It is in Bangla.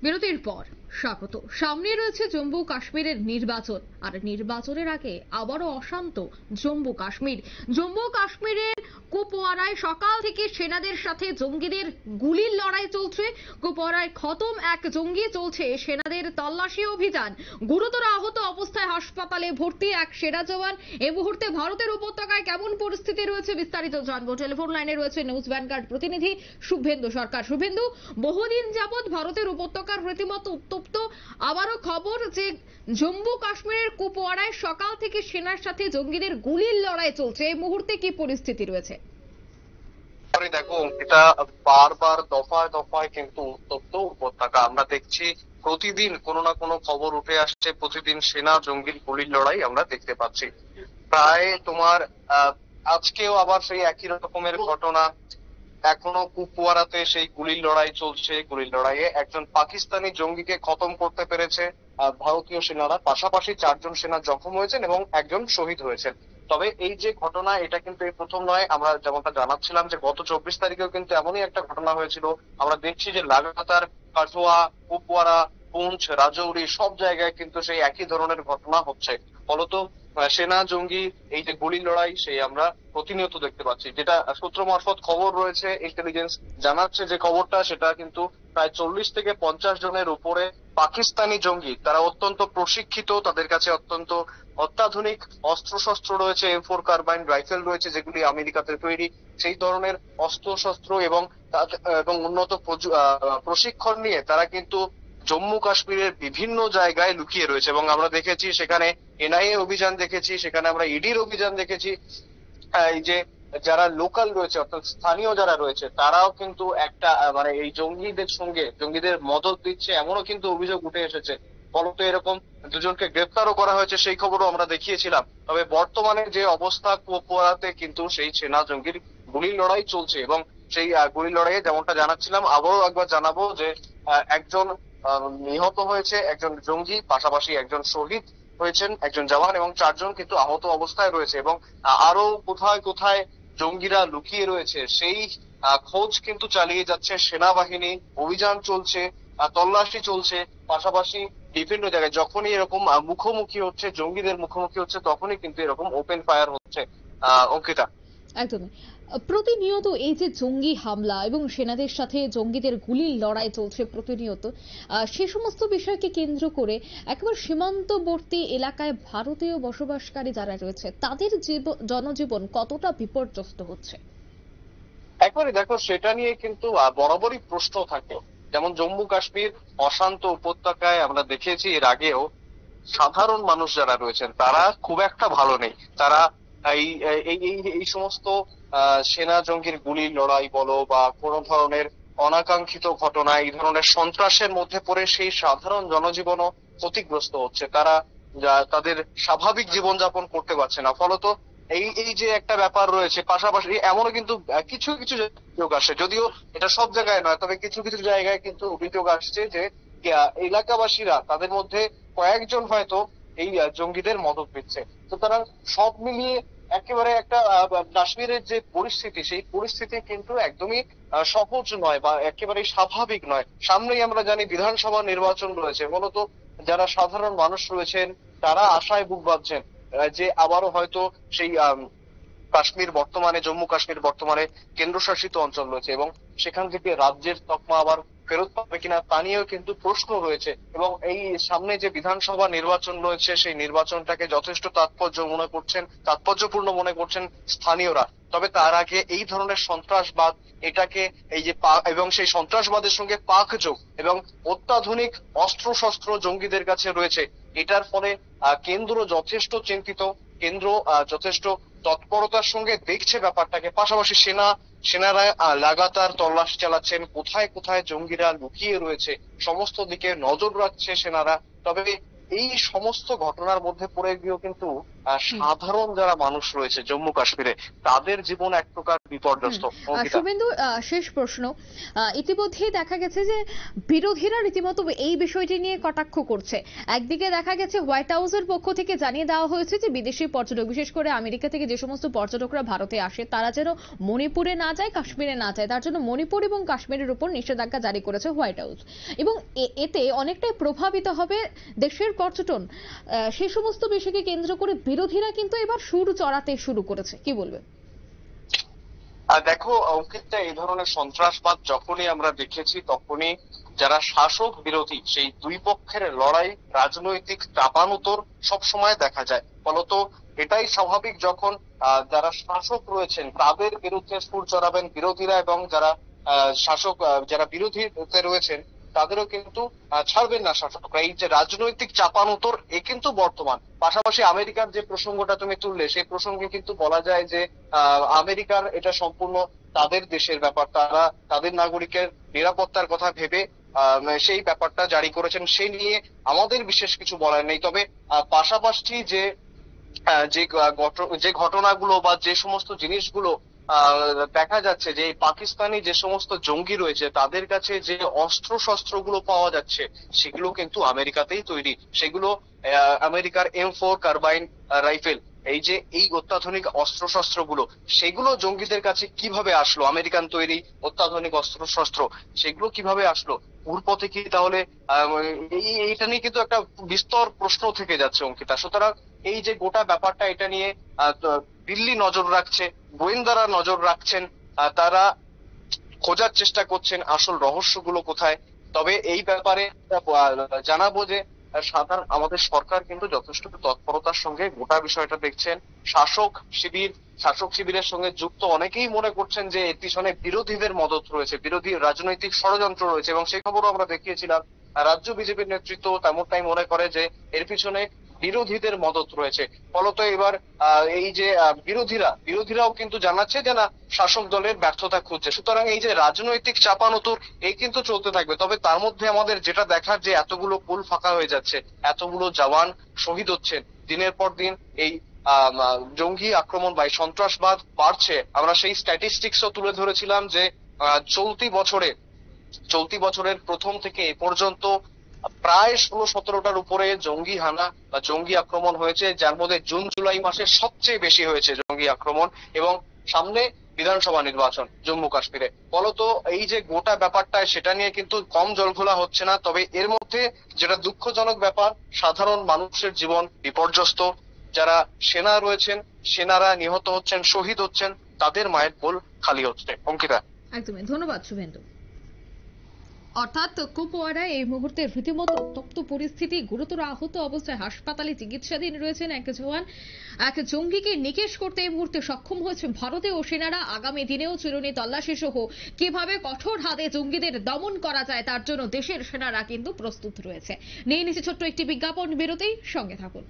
বিরতির পর স্বাগত। সামনে রয়েছে জম্মু কাশ্মীরের নির্বাচন, আর নির্বাচনের আগে আবারও অশান্ত জম্মু কাশ্মীর। জম্মু কাশ্মীরের কুপওয়ারায় সকাল থেকে সেনাদের সাথে জঙ্গিদের গুলির লড়াই চলছে। কুপওয়ারায় খতম এক জঙ্গি, চলছে সেনাদের তল্লাশি অভিযান। গুরুতর আহত অবস্থায় হাসপাতালে ভর্তি এক সেনা জওয়ান। এই মুহূর্তে ভারতের উপত্যকায় কেমন পরিস্থিতি রয়েছে বিস্তারিত জানবো। টেলিফোন লাইনে রয়েছে নিউজ ভ্যানগার্ড প্রতিনিধি শুভেন্দু সরকার। শুভেন্দু, বহুদিন যাবৎ ভারতের উপত্যকার রীতিমতো উত্তপ্ত। আবারও খবর যে জম্মু কাশ্মীরের কুপওয়ারায় সকাল থেকে সেনার সাথে জঙ্গিদের গুলির লড়াই চলছে। এই মুহূর্তে কি পরিস্থিতি রয়েছে? দেখো এটা বারবার দফায় দফায় কিন্তু উত্তপ্ত উপত্যকা আমরা দেখছি। প্রতিদিন কোনো না কোনো খবর উঠে আসছে, প্রতিদিন সেনা জঙ্গির গুলির লড়াই আমরা দেখতে পাচ্ছি। প্রায় তোমার আজকেও আবার সেই একই রকমের ঘটনা। এখনো কুপওয়ারাতে সেই গুলির লড়াই চলছে। গুলির লড়াইয়ে একজন পাকিস্তানি জঙ্গিকে খতম করতে পেরেছে ভারতীয় সেনারা। পাশাপাশি 4জন সেনা জখম হয়েছেন এবং একজন শহীদ হয়েছেন। তবে এই যে ঘটনা, এটা কিন্তু এই প্রথম নয়। আমরা যেমনটা জানাচ্ছিলাম যে গত 24 তারিখেও কিন্তু এমনই একটা ঘটনা হয়েছিল। আমরা দেখছি যে লাগাতার কাঠুয়া, কুপওয়ারা, পুঞ্চ, রাজৌরি সব জায়গায় কিন্তু সেই একই ধরনের ঘটনা হচ্ছে। ফলত সেনা জঙ্গি এই যে গুলির লড়াই, সেই আমরা প্রতিনিয়ত দেখতে পাচ্ছি। যেটা সূত্র মারফত খবর রয়েছে, ইন্টেলিজেন্স জানাচ্ছে যে খবরটা, সেটা কিন্তু প্রায় 40 থেকে 50 জনের উপরে পাকিস্তানি জঙ্গি। তারা অত্যন্ত প্রশিক্ষিত, তাদের কাছে অত্যন্ত অত্যাধুনিক অস্ত্রশস্ত্র রয়েছে, M4 কার্বাইন রাইফেল রয়েছে, যেগুলি আমেরিকাতে তৈরি। সেই ধরনের অস্ত্রশস্ত্র এবং উন্নত প্রশিক্ষণ নিয়ে তারা কিন্তু জম্মু কাশ্মীরের বিভিন্ন জায়গায় লুকিয়ে রয়েছে। এবং আমরা দেখেছি সেখানে NIA অভিযান দেখেছি, সেখানে আমরা EDর অভিযান দেখেছি। এই যে যারা লোকাল রয়েছে, অর্থাৎ স্থানীয় যারা রয়েছে, তারাও কিন্তু একটা মানে এই জঙ্গিদের সঙ্গে জঙ্গিদের মদত দিচ্ছে, এমনও কিন্তু অভিযোগ উঠে এসেছে। ফলত এরকম দুজনকে গ্রেফতারও করা হয়েছে, সেই খবরও আমরা দেখিয়েছিলাম। তবে বর্তমানে যে অবস্থা, কুপওয়ারাতে কিন্তু সেই সেনা জঙ্গির গুলির লড়াই চলছে। এবং সেই গুলির লড়াইয়ে যেমনটা জানাচ্ছিলাম, আবারও একবার জানাবো যে একজন নিহত হয়েছে, একজন জঙ্গি, পাশাপাশি একজন শহীদ হয়েছেন, একজন জওয়ান, এবং 4জন কিন্তু আহত অবস্থায় রয়েছে। এবং আরো কোথায় কোথায় জঙ্গিরা লুকিয়ে রয়েছে সেই খোঁজ কিন্তু চালিয়ে যাচ্ছে সেনাবাহিনী। অভিযান চলছে, তল্লাশি চলছে। পাশাপাশি বিভিন্ন জায়গায় যখনই এরকম মুখোমুখি হচ্ছে, জঙ্গিদের মুখোমুখি হচ্ছে, তখনই কিন্তু এরকম ওপেন ফায়ার হচ্ছে। অঙ্কিতা, একদমই। প্রতিনিয়ত এই যে জঙ্গি হামলা এবং সেনাদের সাথে জঙ্গিদের গুলির লড়াই চলছে প্রতিনিয়ত, সে সমস্ত বিষয়কে কেন্দ্র করে একেবারে সীমান্তবর্তী এলাকায় ভারতীয় বসবাসকারী যারা রয়েছে তাদের জনজীবন কতটা বিপর্যস্ত হচ্ছে? একবারে দেখো, সেটা নিয়ে কিন্তু বরাবরই প্রশ্ন থাকে। যেমন জম্মু কাশ্মীর অশান্ত উপত্যকায় আমরা দেখেছি এর আগেও সাধারণ মানুষ যারা রয়েছেন তারা খুব একটা ভালো নেই। তারা এই এই এই এই সমস্ত সেনা জঙ্গির গুলির লড়াই বলো বা কোন ধরনের অনাকাঙ্ক্ষিত ঘটনা, এই ধরনের সন্ত্রাসের মধ্যে পড়ে সেই সাধারণ জনজীবনও ক্ষতিগ্রস্ত হচ্ছে। তারা তাদের স্বাভাবিক জীবনযাপন করতে পারছে না। ফলত এই এই যে একটা ব্যাপার রয়েছে, পাশাপাশি এমনও কিন্তু কিছু কিছু অভিযোগ আসে, যদিও এটা সব জায়গায় নয়, তবে কিছু কিছু জায়গায় কিন্তু অভিযোগ আসছে যে এলাকাবাসীরা তাদের মধ্যে কয়েকজন হয়তো এই জঙ্গিদের মদত দিচ্ছে। সুতরাং সব মিলিয়ে একেবারে একটা কাশ্মীরের যে পরিস্থিতি, সেই পরিস্থিতি কিন্তু একদমই সহজ নয় বা একেবারে স্বাভাবিক নয়। সামনেই আমরা জানি বিধানসভা নির্বাচন রয়েছে। মূলত যারা সাধারণ মানুষ রয়েছেন তারা আশায় বুক বাঁধছেন যে আবারও হয়তো সেই জম্মু কাশ্মীর বর্তমানে কেন্দ্রশাসিত অঞ্চল রয়েছে এবং সেখান থেকে রাজ্যের তকমা আবার ফেরত পাবে কিনা তা নিয়েও কিন্তু প্রশ্ন রয়েছে। এবং এই সামনে যে বিধানসভা নির্বাচন রয়েছে, সেই নির্বাচনটাকে যথেষ্ট তাৎপর্যপূর্ণ মনে করছেন স্থানীয়রা। তবে তার আগে এই ধরনের সন্ত্রাসবাদ, এটাকে এই যে এবং সেই সন্ত্রাসবাদের সঙ্গে পাক যোগ এবং অত্যাধুনিক অস্ত্রশস্ত্র জঙ্গিদের কাছে রয়েছে, এটার ফলে কেন্দ্র যথেষ্ট চিন্তিত। কেন্দ্র যথেষ্ট তৎপরতার সঙ্গে দেখছে ব্যাপারটাকে। পাশাপাশি সেনারা লাগাতার তল্লাশি চালাচ্ছেন, কোথায় কোথায় জঙ্গিরা লুকিয়ে রয়েছে সমস্ত দিকে নজর রাখছে সেনারা। তবে এই সমস্ত ঘটনার মধ্যে পড়ে গিয়েও কিন্তু সাধারণ যারা মানুষ রয়েছে জম্মু কাশ্মীরে তাদের জীবন এক প্রকার বিপর্যস্ত। অঙ্কিতা, শুভেন্দু, শেষ প্রশ্ন। ইতিমধ্যেই দেখা গেছে যে বিরোধীরা রীতিমতো এই বিষয়টি নিয়ে কটাক্ষ করছে। একদিকে দেখা গেছে হোয়াইট হাউসের পক্ষ থেকে জানিয়ে দেওয়া হয়েছে যে বিদেশি পর্যটক, বিশেষ করে আমেরিকা থেকে যে সমস্ত পর্যটকরা ভারতে আসে তারা যেন মণিপুরে না যায়, কাশ্মীরে না যায়, তার জন্য মণিপুর এবং কাশ্মীরের উপর নিষেধাজ্ঞা জারি করেছে হোয়াইট হাউস। এবং এতে অনেকটাই প্রভাবিত হবে দেশের পর্যটন। সেই সমস্ত বিষয়কে কেন্দ্র করে বিরোধীরা কিন্তু এবার সুর চড়াতে শুরু করেছে, কি বলবে? দেখো অঙ্কিতা, এই ধরনের সন্ত্রাসবাদ যখনই আমরা দেখেছি তখনই যারা শাসক বিরোধী সেই দুই পক্ষের লড়াই, রাজনৈতিক চাপানুতোর সবসময় দেখা যায়। ফলত এটাই স্বাভাবিক যখন যারা শাসক রয়েছেন তাদের বিরুদ্ধে সুর চড়াবেন বিরোধীরা, এবং যারা শাসক যারা বিরোধীতে রয়েছেন তাদেরও কিন্তু ছাড়বেন না শাসকরা। এই যে রাজনৈতিক চাপানুতোর এ কিন্তু বর্তমান। পাশাপাশি আমেরিকার যে প্রসঙ্গটা তুমি তুললে সেই প্রসঙ্গে কিন্তু বলা যায় যে আমেরিকার এটা সম্পূর্ণ তাদের দেশের ব্যাপার, তারা তাদের নাগরিকের নিরাপত্তার কথা ভেবে সেই ব্যাপারটা জারি করেছেন, সেই নিয়ে আমাদের বিশেষ কিছু বলার নেই। তবে পাশাপাশি যে ঘটনাগুলো বা যে সমস্ত জিনিসগুলো দেখা যাচ্ছে যে পাকিস্তানি যে সমস্ত জঙ্গি রয়েছে তাদের কাছে যে অস্ত্র শস্ত্রগুলো পাওয়া যাচ্ছে সেগুলো কিন্তু আমেরিকাতেই তৈরি। সেগুলো আমেরিকার M4 কার্বাইন রাইফেল, এই যে এই অত্যাধুনিক অস্ত্র শস্ত্রগুলো সেগুলো জঙ্গিদের কাছে কিভাবে আসলো? আমেরিকান তৈরি অত্যাধুনিক অস্ত্র শস্ত্র সেগুলো কিভাবে আসলো? উড়পথে কি তাহলে এইটা নিয়ে কিন্তু একটা বিস্তর প্রশ্ন থেকে যাচ্ছে অঙ্কিতা। সুতরাং এই যে গোটা ব্যাপারটা, এটা নিয়ে দিল্লি নজর রাখছে, গোয়েন্দারা নজর রাখছেন, তারা খোঁজার চেষ্টা করছেন আসল রহস্যগুলো কোথায়। তবে এই ব্যাপারে জানাবো যে আমাদের সরকার কিন্তু যথেষ্ট তৎপরতার সঙ্গে গোটা বিষয়টা দেখছেন। শাসক শিবিরের সঙ্গে যুক্ত অনেকেই মনে করছেন যে এর পিছনে বিরোধীদের মদত রয়েছে, বিরোধী রাজনৈতিক ষড়যন্ত্র রয়েছে, এবং সেই খবরও আমরা দেখিয়েছিলাম। রাজ্য বিজেপির নেতৃত্ব তেমনটাই মনে করে যে এর পিছনে বিরোধীদের মদত রয়েছে। ফলত এবার এই যে বিরোধীরাও কিন্তু জানাচ্ছে যে না, শাসক দলের ব্যর্থতা খুঁজছে। সুতরাং এই যে রাজনৈতিক চাপানোতর এই কিন্তু চলতে থাকবে। তবে তার মধ্যে আমাদের যেটা দেখার, যে এতগুলো কুল ফাঁকা হয়ে যাচ্ছে, এতগুলো জওয়ান শহীদ হচ্ছেন দিনের পর দিন, এই জঙ্গি আক্রমণ বা সন্ত্রাসবাদ বাড়ছে। আমরা সেই স্ট্যাটিস্টিক্সও তুলে ধরেছিলাম যে চলতি বছরের প্রথম থেকে এ পর্যন্ত প্রায় 16-17টার উপরে জঙ্গি হানা বা জঙ্গি আক্রমণ হয়েছে, যার মধ্যে জুন জুলাই মাসে সবচেয়ে বেশি হয়েছে জঙ্গি আক্রমণ। এবং সামনে বিধানসভা নির্বাচন জম্মু কাশ্মীরে। ফলত এই যে গোটা ব্যাপারটা, সেটা নিয়ে কিন্তু কম জলঘোলা হচ্ছে না। তবে এর মধ্যে যেটা দুঃখজনক ব্যাপার, সাধারণ মানুষের জীবন বিপর্যস্ত, যারা সেনা রয়েছেন সেনারা নিহত হচ্ছেন, শহীদ হচ্ছেন, তাদের মায়ের কোল খালি হচ্ছে। অঙ্কিতা, একদমই ধন্যবাদ শুভেন্দু। অর্থাৎ কুপওয়ারায় এই মুহূর্তে রীতিমতো উত্তপ্ত পরিস্থিতি, গুরুতর আহত অবস্থায় হাসপাতালে চিকিৎসাধীন রয়েছেন এক জওয়ান। এক জঙ্গিকে নিকেশ করতে এই মুহূর্তে সক্ষম হয়েছে ভারতীয় সেনারা। আগামী দিনেও চিরুনি তল্লাশি সহ কিভাবে কঠোর হাতে জঙ্গিদের দমন করা যায় তার জন্য দেশের সেনারা কিন্তু প্রস্তুত রয়েছে। নিয়ে নিচ্ছে ছোট্ট একটি বিজ্ঞাপন বিরতি, সঙ্গে থাকুন।